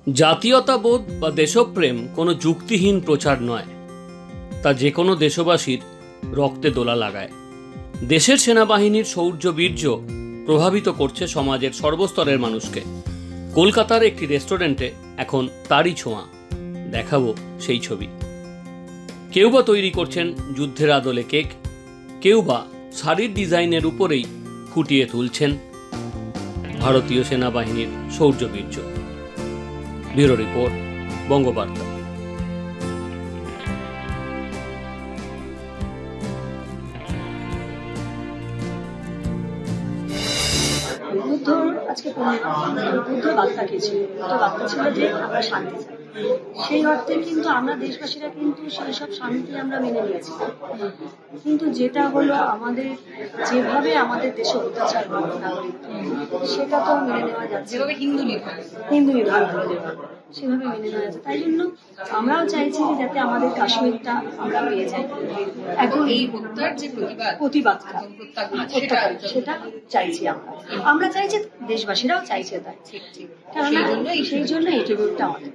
জাতীয়তাবোধ বা দেশপ্রেম কোনো যুক্তিহীন প্রচার নয়, তা যে কোনো দেশবাসীর রক্তে দোলা লাগায়। দেশের সেনাবাহিনীর শৌর্য বীর্য প্রভাবিত করছে সমাজের সর্বস্তরের মানুষকে। কলকাতার একটি রেস্টুরেন্টে এখন তারই ছোঁয়া, দেখাবো সেই ছবি। কেউ বা তৈরি করছেন যুদ্ধের আদলে কেক, কেউ বা শাড়ির ডিজাইনের উপরেই ফুটিয়ে তুলছেন ভারতীয় সেনাবাহিনীর শৌর্য বীর্য। Bureau report, Bangabarta. বুদ্ধ আজকে বুদ্ধ বার্তা কি ছিল? বার্তা ছিল যে আমরা শান্তি চাই। সেই অর্থে কিন্তু আমরা দেশবাসীরা কিন্তু সেই সব শান্তি আমরা মেনে নিয়েছি, কিন্তু যেটা হলো আমাদের যেভাবে আমাদের দেশে অত্যাচার হয় নাগরিক, সেটা তো মেনে নেওয়া যাচ্ছে। যেভাবে হিন্দু নিধন হয়ে সেভাবে মেনে নেওয়া যাচ্ছে। তাই জন্য আমরাও চাইছি যে যাতে আমাদের কাশ্মীরটা আমরা পেয়ে যাই। এখন এই হত্যার যে প্রতিবাদটা সেটা চাইছি আমরা চাইছি, দেশবাসীরাও চাইছে তাই। কেননা সেই জন্য এই ট্রিবিউটটা আমাদের।